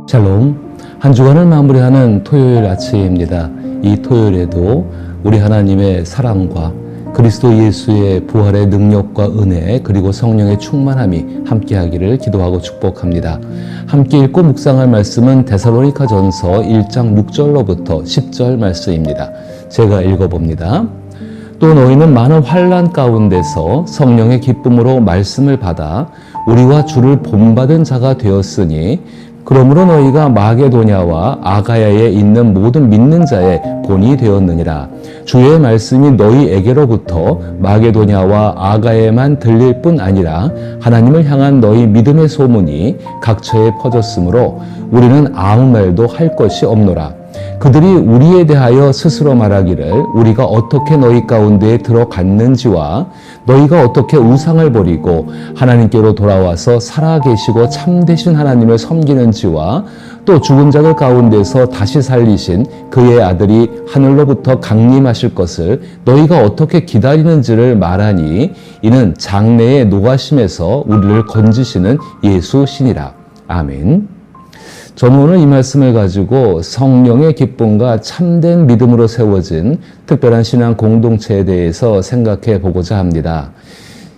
샬롬, 한 주간을 마무리하는 토요일 아침입니다. 이 토요일에도 우리 하나님의 사랑과 그리스도 예수의 부활의 능력과 은혜 그리고 성령의 충만함이 함께하기를 기도하고 축복합니다. 함께 읽고 묵상할 말씀은 데살로니가전서 1장 6절로부터 10절 말씀입니다. 제가 읽어봅니다. 또 너희는 많은 환난 가운데서 성령의 기쁨으로 말씀을 받아 우리와 주를 본받은 자가 되었으니 그러므로 너희가 마게도냐와 아가야에 있는 모든 믿는 자의 본이 되었느니라. 주의 말씀이 너희에게로부터 마게도냐와 아가야에만 들릴 뿐 아니라 하나님을 향한 너희 믿음의 소문이 각처에 퍼졌으므로 우리는 아무 말도 할 것이 없노라. 그들이 우리에 대하여 스스로 말하기를 우리가 어떻게 너희 가운데에 들어갔는지와 너희가 어떻게 우상을 버리고 하나님께로 돌아와서 살아계시고 참되신 하나님을 섬기는지와 또 죽은 자들 가운데서 다시 살리신 그의 아들이 하늘로부터 강림하실 것을 너희가 어떻게 기다리는지를 말하니 이는 장래의 노가심에서 우리를 건지시는 예수시니라. 아멘. 저는 오늘 이 말씀을 가지고 성령의 기쁨과 참된 믿음으로 세워진 특별한 신앙 공동체에 대해서 생각해 보고자 합니다.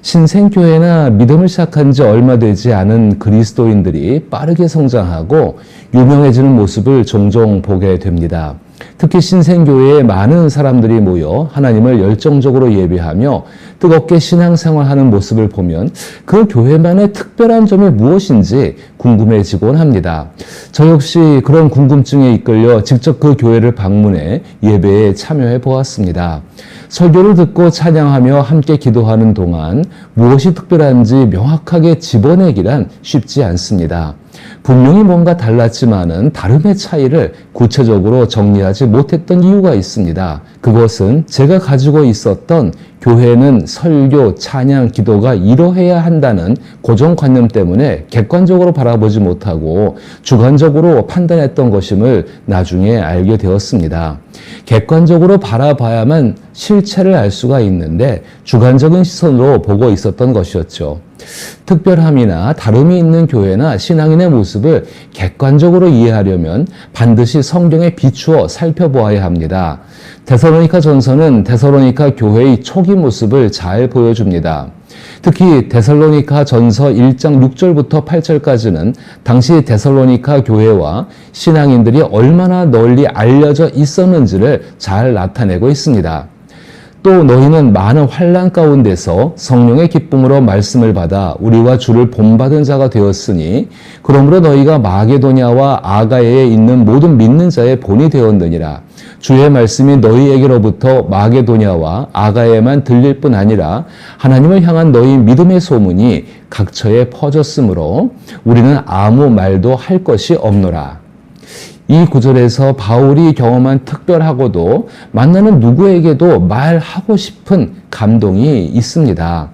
신생교회나 믿음을 시작한 지 얼마 되지 않은 그리스도인들이 빠르게 성장하고 유명해지는 모습을 종종 보게 됩니다. 특히 신생교회에 많은 사람들이 모여 하나님을 열정적으로 예배하며 뜨겁게 신앙생활하는 모습을 보면 그 교회만의 특별한 점이 무엇인지 궁금해지곤 합니다. 저 역시 그런 궁금증에 이끌려 직접 그 교회를 방문해 예배에 참여해 보았습니다. 설교를 듣고 찬양하며 함께 기도하는 동안 무엇이 특별한지 명확하게 집어내기란 쉽지 않습니다. 분명히 뭔가 달랐지만은 다름의 차이를 구체적으로 정리하지 못했던 이유가 있습니다. 그것은 제가 가지고 있었던 교회는 설교, 찬양, 기도가 이러해야 한다는 고정관념 때문에 객관적으로 바라보지 못하고 주관적으로 판단했던 것임을 나중에 알게 되었습니다. 객관적으로 바라봐야만 실체를 알 수가 있는데 주관적인 시선으로 보고 있었던 것이었죠. 특별함이나 다름이 있는 교회나 신앙인의 모습을 객관적으로 이해하려면 반드시 성경에 비추어 살펴보아야 합니다. 데살로니가 전서는 데살로니가 교회의 초기 모습을 잘 보여줍니다. 특히 데살로니가 전서 1장 6절부터 8절까지는 당시 데살로니가 교회와 신앙인들이 얼마나 널리 알려져 있었는지를 잘 나타내고 있습니다. 또 너희는 많은 환난 가운데서 성령의 기쁨으로 말씀을 받아 우리와 주를 본받은 자가 되었으니 그러므로 너희가 마게도냐와 아가야에 있는 모든 믿는 자의 본이 되었느니라. 주의 말씀이 너희에게로부터 마게도냐와 아가야에만 들릴 뿐 아니라 하나님을 향한 너희 믿음의 소문이 각처에 퍼졌으므로 우리는 아무 말도 할 것이 없노라. 이 구절에서 바울이 경험한 특별하고도 만나는 누구에게도 말하고 싶은 감동이 있습니다.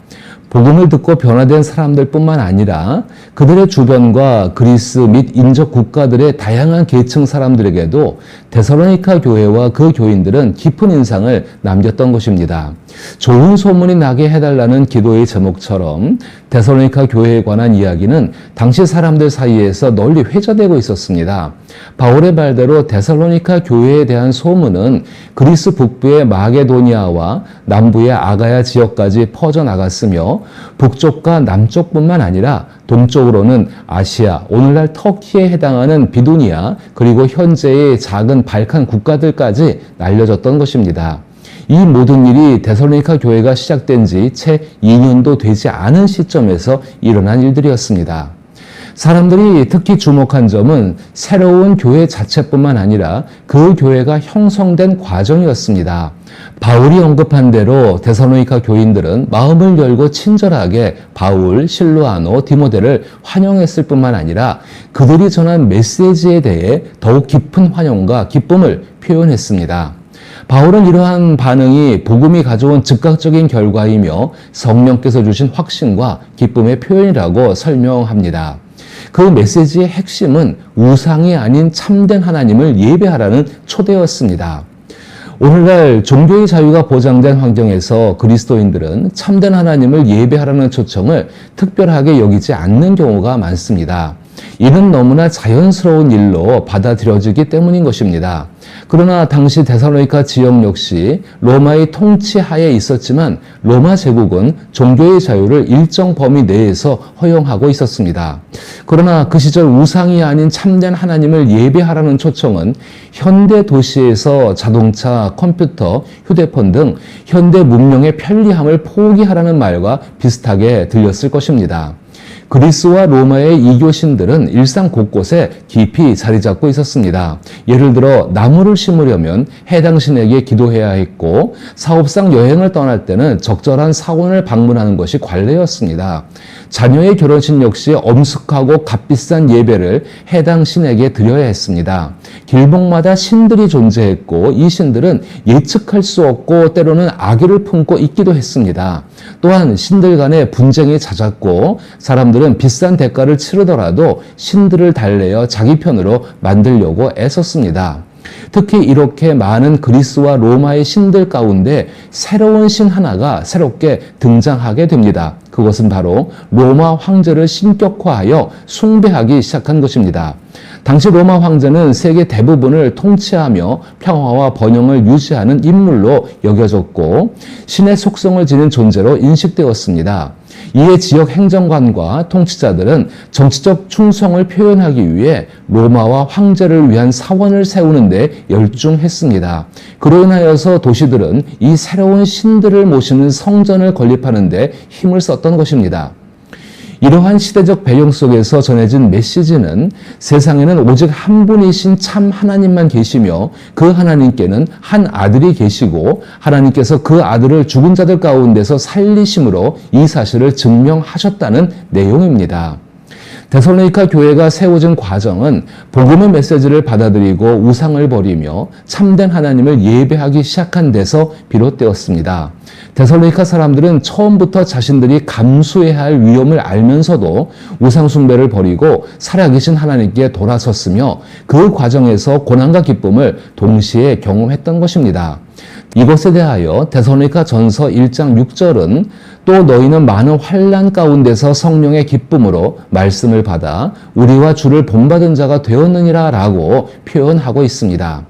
복음을 듣고 변화된 사람들뿐만 아니라 그들의 주변과 그리스 및 인접 국가들의 다양한 계층 사람들에게도 데살로니가 교회와 그 교인들은 깊은 인상을 남겼던 것입니다. 좋은 소문이 나게 해달라는 기도의 제목처럼 데살로니가 교회에 관한 이야기는 당시 사람들 사이에서 널리 회자되고 있었습니다. 바울의 말대로 데살로니가 교회에 대한 소문은 그리스 북부의 마게도니아와 남부의 아가야 지역까지 퍼져나갔으며 북쪽과 남쪽뿐만 아니라 동쪽으로는 아시아, 오늘날 터키에 해당하는 비두니아, 그리고 현재의 작은 발칸 국가들까지 날려졌던 것입니다. 이 모든 일이 데살로니가 교회가 시작된 지 채 2년도 되지 않은 시점에서 일어난 일들이었습니다. 사람들이 특히 주목한 점은 새로운 교회 자체뿐만 아니라 그 교회가 형성된 과정이었습니다. 바울이 언급한 대로 데살로니가 교인들은 마음을 열고 친절하게 바울, 실루아노, 디모데를 환영했을 뿐만 아니라 그들이 전한 메시지에 대해 더욱 깊은 환영과 기쁨을 표현했습니다. 바울은 이러한 반응이 복음이 가져온 즉각적인 결과이며 성령께서 주신 확신과 기쁨의 표현이라고 설명합니다. 그 메시지의 핵심은 우상이 아닌 참된 하나님을 예배하라는 초대였습니다. 오늘날 종교의 자유가 보장된 환경에서 그리스도인들은 참된 하나님을 예배하라는 초청을 특별하게 여기지 않는 경우가 많습니다. 이는 너무나 자연스러운 일로 받아들여지기 때문인 것입니다. 그러나 당시 데살로니가 지역 역시 로마의 통치하에 있었지만 로마 제국은 종교의 자유를 일정 범위 내에서 허용하고 있었습니다. 그러나 그 시절 우상이 아닌 참된 하나님을 예배하라는 초청은 현대 도시에서 자동차, 컴퓨터, 휴대폰 등 현대 문명의 편리함을 포기하라는 말과 비슷하게 들렸을 것입니다. 그리스와 로마의 이교신들은 일상 곳곳에 깊이 자리 잡고 있었습니다. 예를 들어 나무를 심으려면 해당 신에게 기도해야 했고 사업상 여행을 떠날 때는 적절한 사원을 방문하는 것이 관례였습니다. 자녀의 결혼식 역시 엄숙하고 값비싼 예배를 해당 신에게 드려야 했습니다. 길목마다 신들이 존재했고 이 신들은 예측할 수 없고 때로는 악의를 품고 있기도 했습니다. 또한 신들 간의 분쟁이 잦았고 사람들은 비싼 대가를 치르더라도 신들을 달래어 자기 편으로 만들려고 애썼습니다. 특히 이렇게 많은 그리스와 로마의 신들 가운데 새로운 신 하나가 새롭게 등장하게 됩니다. 그것은 바로 로마 황제를 신격화하여 숭배하기 시작한 것입니다. 당시 로마 황제는 세계 대부분을 통치하며 평화와 번영을 유지하는 인물로 여겨졌고 신의 속성을 지닌 존재로 인식되었습니다. 이에 지역 행정관과 통치자들은 정치적 충성을 표현하기 위해 로마와 황제를 위한 사원을 세우는 데 열중했습니다. 그로 인하여서 도시들은 이 새로운 신들을 모시는 성전을 건립하는 데 힘을 썼던 것입니다. 이러한 시대적 배경 속에서 전해진 메시지는 세상에는 오직 한 분이신 참 하나님만 계시며 그 하나님께는 한 아들이 계시고 하나님께서 그 아들을 죽은 자들 가운데서 살리심으로 이 사실을 증명하셨다는 내용입니다. 데살로니가 교회가 세워진 과정은 복음의 메시지를 받아들이고 우상을 버리며 참된 하나님을 예배하기 시작한 데서 비롯되었습니다. 데살로니가 사람들은 처음부터 자신들이 감수해야 할 위험을 알면서도 우상 숭배를 버리고 살아계신 하나님께 돌아섰으며 그 과정에서 고난과 기쁨을 동시에 경험했던 것입니다. 이것에 대하여 데살로니가 전서 1장 6절은 또 너희는 많은 환난 가운데서 성령의 기쁨으로 말씀을 받아 우리와 주를 본받은 자가 되었느니라 라고 표현하고 있습니다.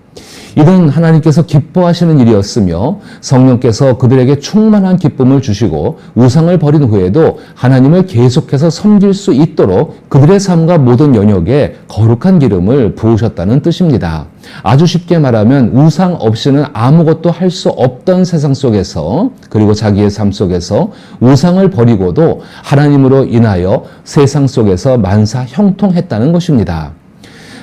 이는 하나님께서 기뻐하시는 일이었으며 성령께서 그들에게 충만한 기쁨을 주시고 우상을 버린 후에도 하나님을 계속해서 섬길 수 있도록 그들의 삶과 모든 영역에 거룩한 기름을 부으셨다는 뜻입니다. 아주 쉽게 말하면 우상 없이는 아무것도 할 수 없던 세상 속에서 그리고 자기의 삶 속에서 우상을 버리고도 하나님으로 인하여 세상 속에서 만사 형통했다는 것입니다.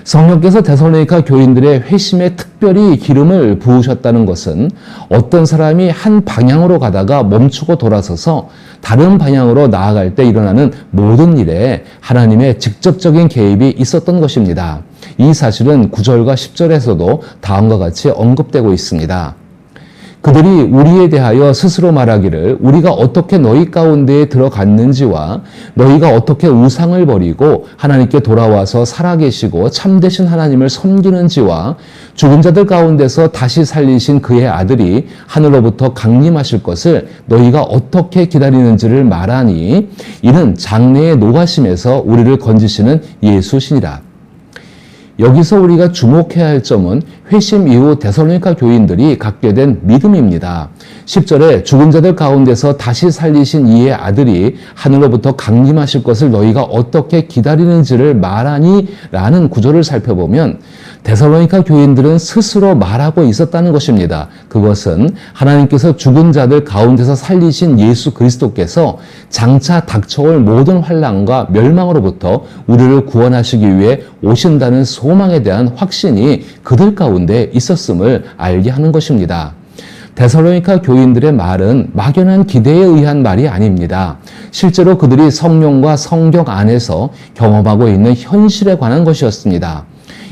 성령께서 데살로니가 교인들의 회심에 특별히 기름을 부으셨다는 것은 어떤 사람이 한 방향으로 가다가 멈추고 돌아서서 다른 방향으로 나아갈 때 일어나는 모든 일에 하나님의 직접적인 개입이 있었던 것입니다. 이 사실은 9절과 10절에서도 다음과 같이 언급되고 있습니다. 그들이 우리에 대하여 스스로 말하기를 우리가 어떻게 너희 가운데에 들어갔는지와 너희가 어떻게 우상을 버리고 하나님께 돌아와서 살아계시고 참되신 하나님을 섬기는지와 죽은 자들 가운데서 다시 살리신 그의 아들이 하늘로부터 강림하실 것을 너희가 어떻게 기다리는지를 말하니 이는 장래의 노가심에서 우리를 건지시는 예수시니라. 여기서 우리가 주목해야 할 점은 회심 이후 데살로니가 교인들이 갖게 된 믿음입니다. 10절에 죽은 자들 가운데서 다시 살리신 이의 아들이 하늘로부터 강림하실 것을 너희가 어떻게 기다리는지를 말하니 라는 구절을 살펴보면 데살로니가 교인들은 스스로 말하고 있었다는 것입니다. 그것은 하나님께서 죽은 자들 가운데서 살리신 예수 그리스도께서 장차 닥쳐올 모든 환난과 멸망으로부터 우리를 구원하시기 위해 오신다는 소망에 대한 확신이 그들 가운데 있었음을 알게 하는 것입니다. 데살로니가 교인들의 말은 막연한 기대에 의한 말이 아닙니다. 실제로 그들이 성령과 성경 안에서 경험하고 있는 현실에 관한 것이었습니다.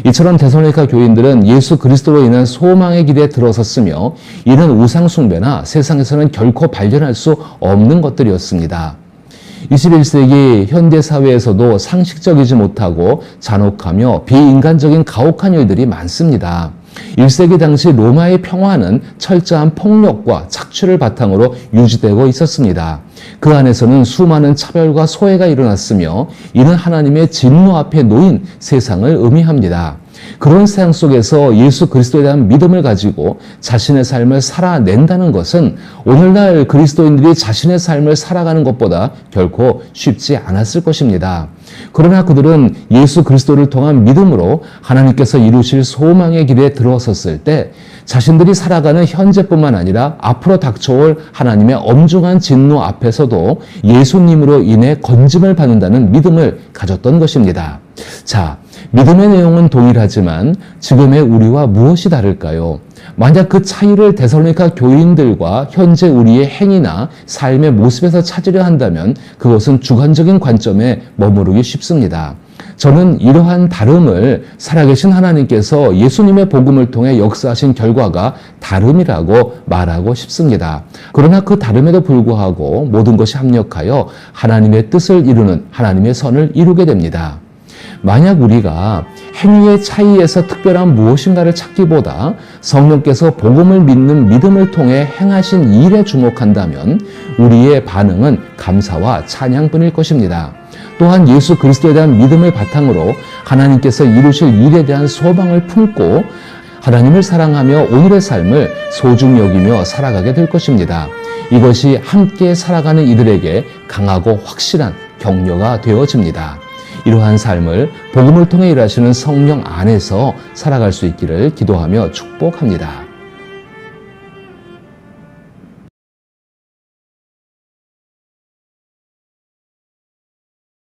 이처럼 데살로니가 교인들은 예수 그리스도로 인한 소망의 길에 들어섰으며 이는 우상 숭배나 세상에서는 결코 발견할 수 없는 것들이었습니다. 21세기 현대 사회에서도 상식적이지 못하고 잔혹하며 비인간적인 가혹한 일들이 많습니다. 1세기 당시 로마의 평화는 철저한 폭력과 착취를 바탕으로 유지되고 있었습니다. 그 안에서는 수많은 차별과 소외가 일어났으며 이는 하나님의 진노 앞에 놓인 세상을 의미합니다. 그런 세상 속에서 예수 그리스도에 대한 믿음을 가지고 자신의 삶을 살아낸다는 것은 오늘날 그리스도인들이 자신의 삶을 살아가는 것보다 결코 쉽지 않았을 것입니다. 그러나 그들은 예수 그리스도를 통한 믿음으로 하나님께서 이루실 소망의 길에 들어섰을 때 자신들이 살아가는 현재뿐만 아니라 앞으로 닥쳐올 하나님의 엄중한 진노 앞에서도 예수님으로 인해 건짐을 받는다는 믿음을 가졌던 것입니다. 자, 믿음의 내용은 동일하지만 지금의 우리와 무엇이 다를까요? 만약 그 차이를 데살로니가 교인들과 현재 우리의 행위나 삶의 모습에서 찾으려 한다면 그것은 주관적인 관점에 머무르기 쉽습니다. 저는 이러한 다름을 살아계신 하나님께서 예수님의 복음을 통해 역사하신 결과가 다름이라고 말하고 싶습니다. 그러나 그 다름에도 불구하고 모든 것이 합력하여 하나님의 뜻을 이루는 하나님의 선을 이루게 됩니다. 만약 우리가 행위의 차이에서 특별한 무엇인가를 찾기보다 성령께서 복음을 믿는 믿음을 통해 행하신 일에 주목한다면 우리의 반응은 감사와 찬양뿐일 것입니다. 또한 예수 그리스도에 대한 믿음을 바탕으로 하나님께서 이루실 일에 대한 소망을 품고 하나님을 사랑하며 오늘의 삶을 소중히 여기며 살아가게 될 것입니다. 이것이 함께 살아가는 이들에게 강하고 확실한 격려가 되어집니다. 이러한 삶을 복음을 통해 일하시는 성령 안에서 살아갈 수 있기를 기도하며 축복합니다.